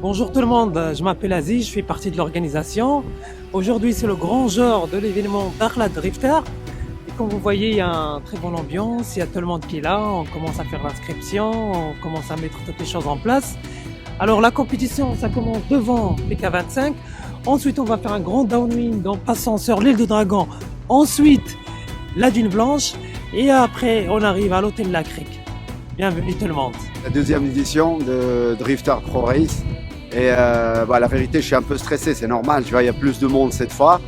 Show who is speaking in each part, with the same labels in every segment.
Speaker 1: Bonjour tout le monde, je m'appelle Aziz, je fais partie de l'organisation. Aujourd'hui c'est le grand jour de l'événement Dakhla Drifter. Et comme vous voyez, il y a une très bonne ambiance, il y a tout le monde qui est là, on commence à faire l'inscription, on commence à mettre toutes les choses en place. Alors la compétition, ça commence devant PK25. Ensuite on va faire un grand downwind en passant sur l'île de Dragon. Ensuite la Dune Blanche et après on arrive à l'hôtel La Crique. Bienvenue tout le monde.
Speaker 2: La deuxième édition de Drifter Pro Race. Et la vérité, je suis un peu stressé, c'est normal, tu vois, il y a plus de monde cette fois.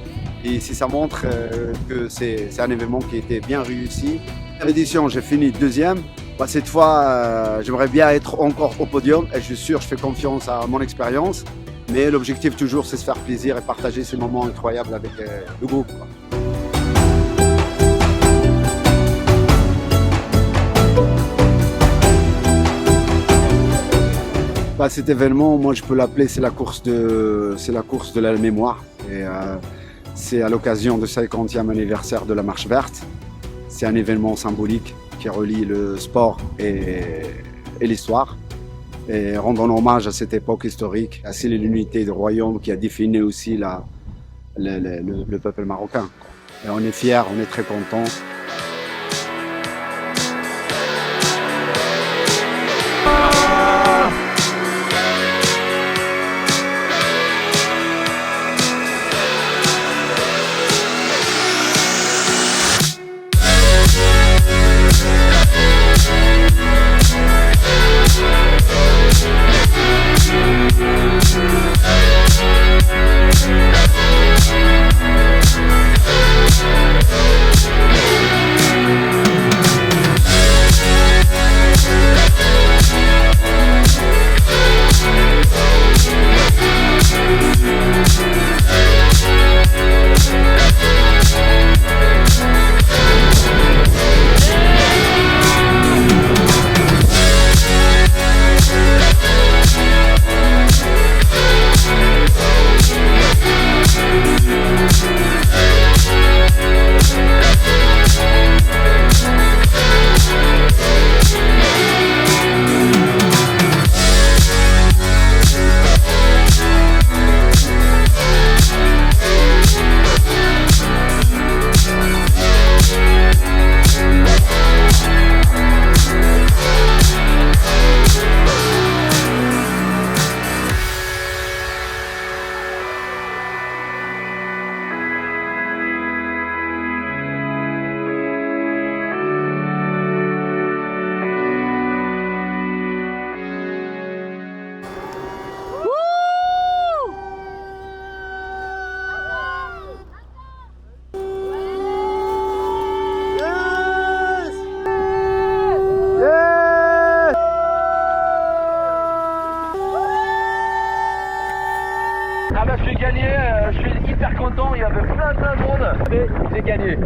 Speaker 2: Et ici, ça montre que c'est un événement qui a été bien réussi. L'édition, j'ai fini deuxième. Cette fois, j'aimerais bien être encore au podium. Et je suis sûr, je fais confiance à mon expérience. Mais l'objectif toujours, c'est se faire plaisir et partager ces moments incroyables avec le groupe. Cet événement, moi je peux l'appeler, c'est la course de la mémoire. Et c'est à l'occasion du 50e anniversaire de la Marche Verte. C'est un événement symbolique qui relie le sport et l'histoire. Et rendons hommage à cette époque historique, à l'unité du royaume qui a défini aussi le peuple marocain. Et on est fiers, on est très contents.
Speaker 3: J'ai gagné, je suis hyper content, il y avait plein de monde, mais j'ai gagné.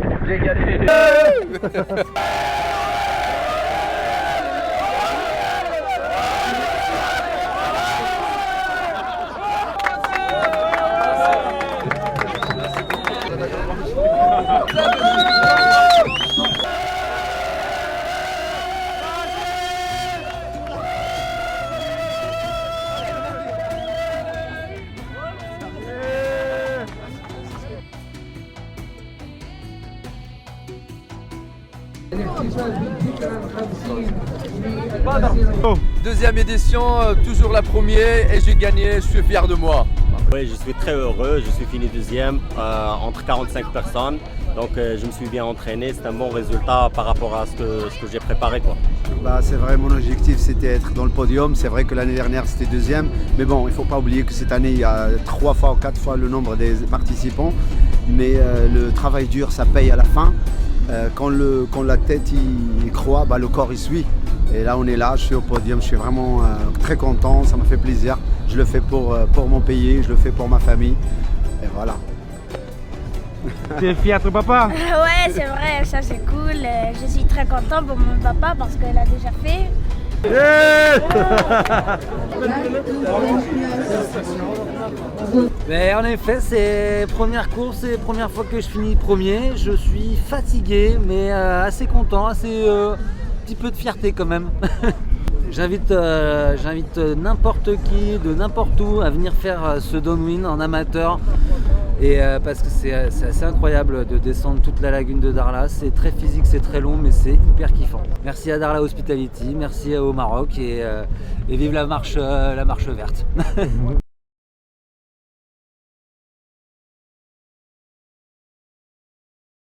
Speaker 3: Deuxième édition, toujours la première et j'ai gagné, je suis fier de moi.
Speaker 4: Oui, je suis très heureux, je suis fini deuxième entre 45 personnes, donc je me suis bien entraîné, c'est un bon résultat par rapport à ce que j'ai préparé, quoi.
Speaker 2: C'est vrai, mon objectif c'était être dans le podium, c'est vrai que l'année dernière c'était deuxième, mais bon, il ne faut pas oublier que cette année il y a 3 fois ou 4 fois le nombre des participants, mais le travail dur ça paye à la fin. Quand la tête y croit, le corps y suit. Et là on est là, je suis au podium, je suis vraiment très content, ça me fait plaisir. Je le fais pour mon pays, je le fais pour ma famille. Et voilà.
Speaker 5: Tu es fier de ton papa?
Speaker 6: Ouais, c'est vrai, ça c'est cool. Je suis très content pour mon papa parce qu'il a déjà fait.
Speaker 7: Mais en effet, c'est première course et première fois que je finis premier. Je suis fatigué, mais assez content, assez petit peu de fierté quand même. J'invite n'importe qui, de n'importe où, à venir faire ce downwind en amateur. Et parce que c'est assez incroyable de descendre toute la lagune de Darla. C'est très physique, c'est très long, mais c'est hyper kiffant. Merci à Darla Hospitality, merci au Maroc et vive la marche verte.